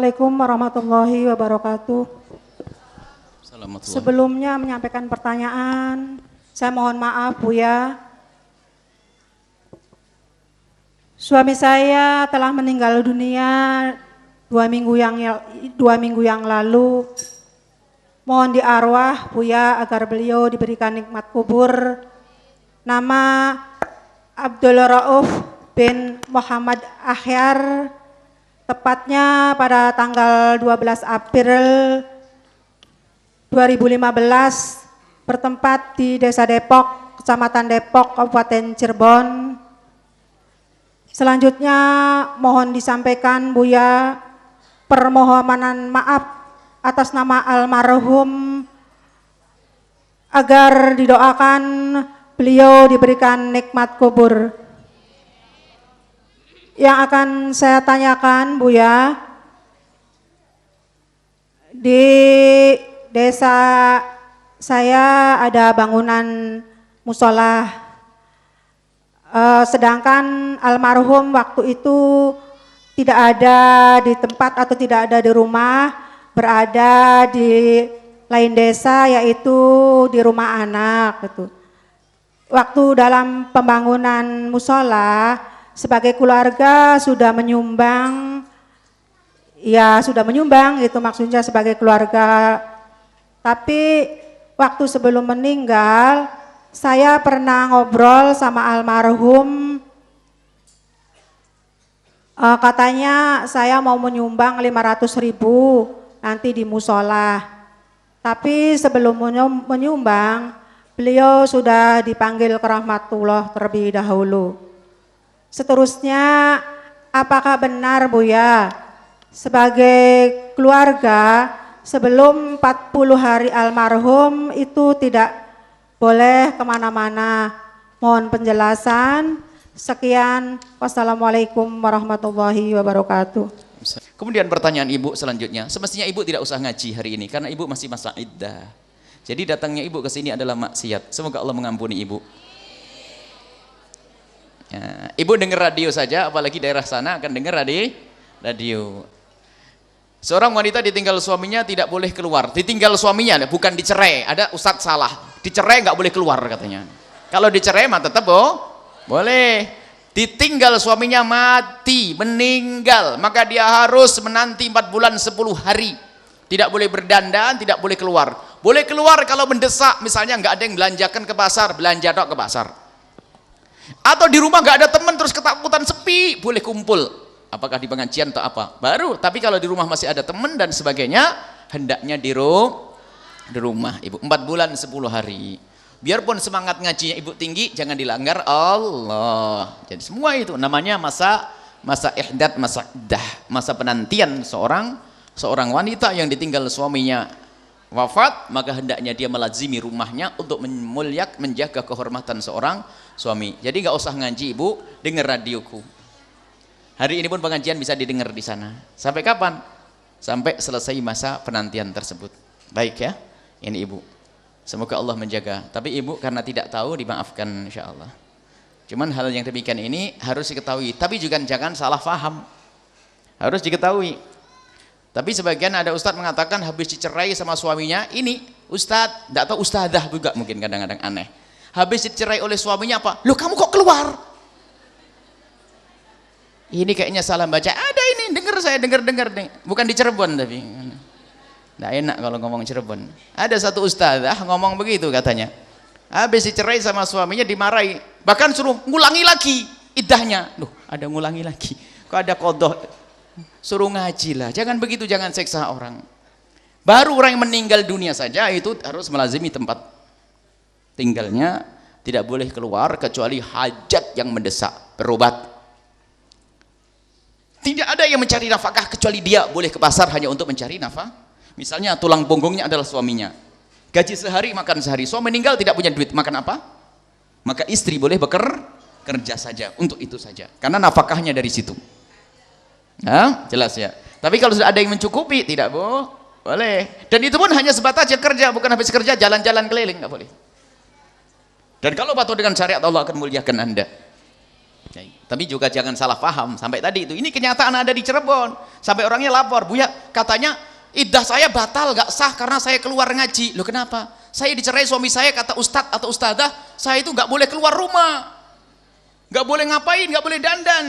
Assalamualaikum warahmatullahi wabarakatuh. Sebelumnya menyampaikan pertanyaan, saya mohon maaf Buya. Suami saya telah meninggal dunia 2 minggu yang lalu. Mohon di arwah Buya agar beliau diberikan nikmat kubur. Nama Abdul Rauf bin Muhammad Akhyar, tepatnya pada tanggal 12 April 2015, bertempat di Desa Depok, Kecamatan Depok, Kabupaten Cirebon. Selanjutnya mohon disampaikan Buya permohonan maaf atas nama almarhum agar didoakan beliau diberikan nikmat kubur. Yang akan saya tanyakan Buya, di desa saya ada bangunan musola, sedangkan almarhum waktu itu tidak ada di tempat atau tidak ada di rumah, berada di lain desa, yaitu di rumah anak gitu. Waktu dalam pembangunan musola, sebagai keluarga sudah menyumbang, ya sudah menyumbang itu maksudnya sebagai keluarga. Tapi waktu sebelum meninggal, saya pernah ngobrol sama almarhum, katanya saya mau menyumbang 500.000 nanti di musola. Tapi sebelum menyumbang, beliau sudah dipanggil ke rahmatullah terlebih dahulu. Seterusnya, apakah benar Buya, sebagai keluarga sebelum 40 hari almarhum itu tidak boleh kemana-mana? Mohon penjelasan. Sekian, wassalamualaikum warahmatullahi wabarakatuh. Kemudian pertanyaan ibu selanjutnya, semestinya ibu tidak usah ngaji hari ini karena ibu masih masa iddah. Jadi datangnya ibu ke sini adalah maksiat. Semoga Allah mengampuni ibu. Ya, ibu dengar radio saja, apalagi daerah sana akan dengar radio. Seorang wanita ditinggal suaminya tidak boleh keluar. Ditinggal suaminya, bukan dicerai. Ada ustadz salah. Dicerai nggak boleh keluar katanya. Kalau dicerai mah tetap boleh. Ditinggal suaminya mati, meninggal, maka dia harus menanti 4 bulan 10 hari. Tidak boleh berdandan, tidak boleh keluar. Boleh keluar kalau mendesak, misalnya nggak ada yang belanjakan ke pasar, belanja dok ke pasar. Atau di rumah nggak ada teman terus ketakutan sepi, boleh kumpul. Apakah di pengajian atau apa? Baru. Tapi kalau di rumah masih ada teman dan sebagainya, hendaknya di rumah ibu. 4 bulan 10 hari. Biarpun semangat ngajinya ibu tinggi, jangan dilanggar Allah. Jadi semua itu namanya masa ihdad, masa iddah, masa penantian seorang wanita yang ditinggal suaminya wafat, maka hendaknya dia melazimi rumahnya untuk menjaga kehormatan seorang suami. Jadi nggak usah ngaji ibu, dengar radioku. Hari ini pun pengajian bisa didengar di sana. Sampai kapan? Sampai selesai masa penantian tersebut. Baik ya, ini ibu. Semoga Allah menjaga. Tapi ibu karena tidak tahu dimaafkan insya Allah. Cuman hal yang demikian ini harus diketahui. Tapi juga jangan salah faham. Harus diketahui. Tapi sebagian ada ustadz mengatakan habis dicerai sama suaminya, ini ustadz, tidak tahu ustadzah juga mungkin kadang-kadang aneh. Habis dicerai oleh suaminya apa? Loh kamu kok keluar? Ini kayaknya salah baca. Ada ini, dengar nih. Bukan di Cirebon tapi. Nggak enak kalau ngomong Cirebon. Ada satu ustadzah ngomong begitu katanya. Habis dicerai sama suaminya dimarahi. Bahkan suruh ngulangi lagi iddahnya. Loh ada ngulangi lagi. Kok ada qadha? Suruh ngaji lah, jangan begitu, jangan seksa orang. Baru orang yang meninggal dunia saja itu harus melazimi tempat tinggalnya, tidak boleh keluar kecuali hajat yang mendesak, berobat. Tidak ada yang mencari nafkah kecuali dia boleh ke pasar hanya untuk mencari nafkah. Misalnya tulang punggungnya adalah suaminya, gaji sehari makan sehari, suami meninggal tidak punya duit, makan apa? Maka istri boleh bekerja saja untuk itu saja, karena nafkahnya dari situ. Nah, jelas ya. Tapi kalau sudah ada yang mencukupi, tidak boleh. Dan itu pun hanya sebatas kerja, bukan habis kerja jalan-jalan keliling, nggak boleh. Dan kalau patuh dengan syariat, Allah akan muliakan Anda. Tapi juga jangan salah paham sampai tadi itu. Ini kenyataan ada di Cirebon. Sampai orangnya lapor, "Buya, katanya iddah saya batal, gak sah karena saya keluar ngaji." Loh kenapa? Saya dicerai suami saya, kata ustadz atau ustadzah, saya itu gak boleh keluar rumah, gak boleh ngapain, gak boleh dandan.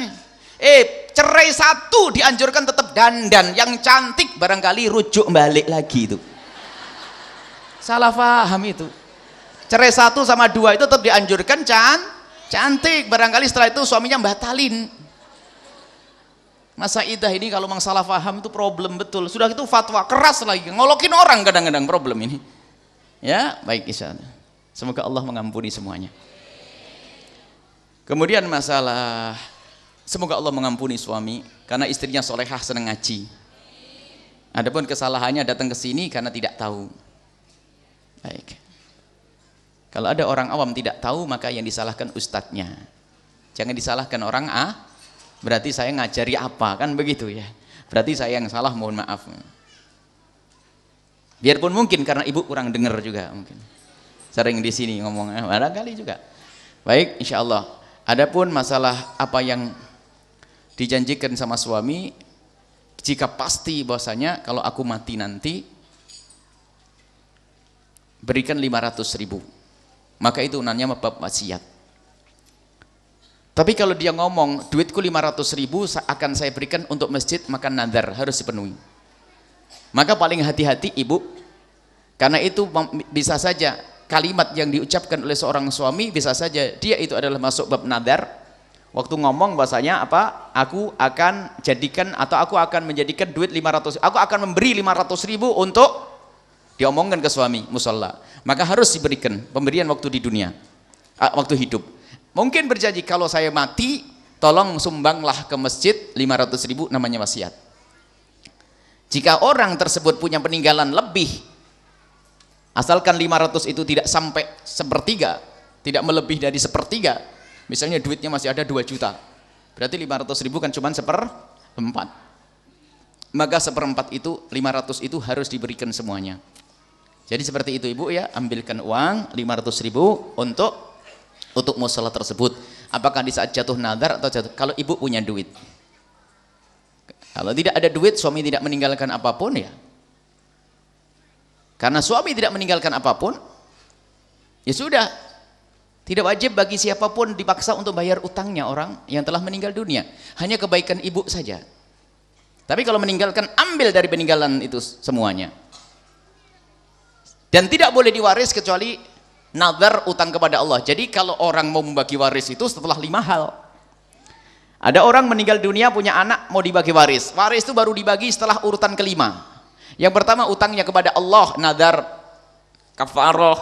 Cerai satu dianjurkan tetap dandan, yang cantik barangkali rujuk balik lagi itu. Salah paham itu. Cerai 1 sama 2 itu tetap dianjurkan cantik, barangkali setelah itu suaminya batalin. Masa idah ini kalau memang salah paham itu problem betul. Sudah itu fatwa keras lagi, ngolokin orang kadang-kadang problem ini. Ya, baik insyaallah. Semoga Allah mengampuni semuanya. Kemudian masalah, semoga Allah mengampuni suami karena istrinya solehah, senang ngaji. Adapun kesalahannya datang ke sini karena tidak tahu. Baik. Kalau ada orang awam tidak tahu, maka yang disalahkan ustadznya. Jangan disalahkan orang berarti saya ngajari apa, kan begitu ya. Berarti saya yang salah, mohon maaf. Biarpun mungkin karena ibu kurang dengar juga mungkin. Sering di sini ngomong, barangkali juga. Baik, insya Allah. Adapun masalah apa yang dijanjikan sama suami, jika pasti bahwasanya kalau aku mati nanti berikan 500.000. Maka itu namanya bab wasiat. Tapi kalau dia ngomong duitku 500.000 akan saya berikan untuk masjid, maka nadar harus dipenuhi. Maka paling hati-hati ibu, karena itu bisa saja kalimat yang diucapkan oleh seorang suami bisa saja dia itu adalah masuk bab nadar. Waktu ngomong bahasanya apa? Aku akan jadikan atau aku akan menjadikan duit 500, aku akan memberi 500.000 untuk diomongkan ke suami musalla. Maka harus diberikan pemberian waktu di dunia, waktu hidup. Mungkin berjanji kalau saya mati tolong sumbanglah ke masjid 500.000, namanya wasiat. Jika orang tersebut punya peninggalan lebih, asalkan 500 itu tidak sampai sepertiga, tidak melebih dari sepertiga, misalnya duitnya masih ada 2 juta, berarti 500.000 kan cuma 1/4. Maka 1/4 itu 500 itu harus diberikan semuanya. Jadi seperti itu ibu ya, ambilkan uang 500.000 untuk musola tersebut. Apakah di saat jatuh nadar atau jatuh, kalau ibu punya duit. Kalau tidak ada duit, suami tidak meninggalkan apapun ya. Karena suami tidak meninggalkan apapun, ya sudah. Tidak wajib bagi siapapun dipaksa untuk bayar utangnya orang yang telah meninggal dunia. Hanya kebaikan ibu saja. Tapi kalau meninggalkan, ambil dari peninggalan itu semuanya. Dan tidak boleh diwaris kecuali nazar, utang kepada Allah. Jadi kalau orang mau membagi waris itu setelah 5 hal. Ada orang meninggal dunia punya anak mau dibagi waris. Waris itu baru dibagi setelah urutan kelima. Yang pertama utangnya kepada Allah, nazar, kafarah,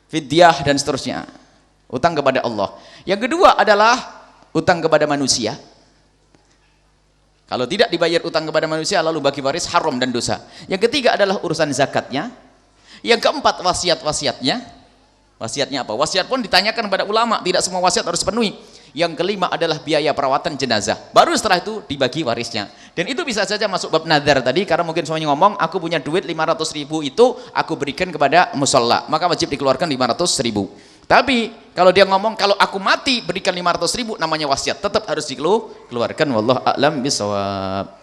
fidyah dan seterusnya. Utang kepada Allah. Yang kedua adalah utang kepada manusia. Kalau tidak dibayar utang kepada manusia lalu bagi waris, haram dan dosa. Yang ketiga adalah urusan zakatnya. Yang keempat wasiat-wasiatnya. Wasiatnya apa? Wasiat pun ditanyakan kepada ulama, tidak semua wasiat harus penuhi. Yang kelima adalah biaya perawatan jenazah. Baru setelah itu dibagi warisnya. Dan itu bisa saja masuk bab nadar tadi, karena mungkin suaminya ngomong, aku punya duit 500.000 itu aku berikan kepada musola, maka wajib dikeluarkan 500.000. Tapi kalau dia ngomong kalau aku mati berikan 500.000, namanya wasiat, tetap harus dikeluarkan. Wallahu a'lam bishawab.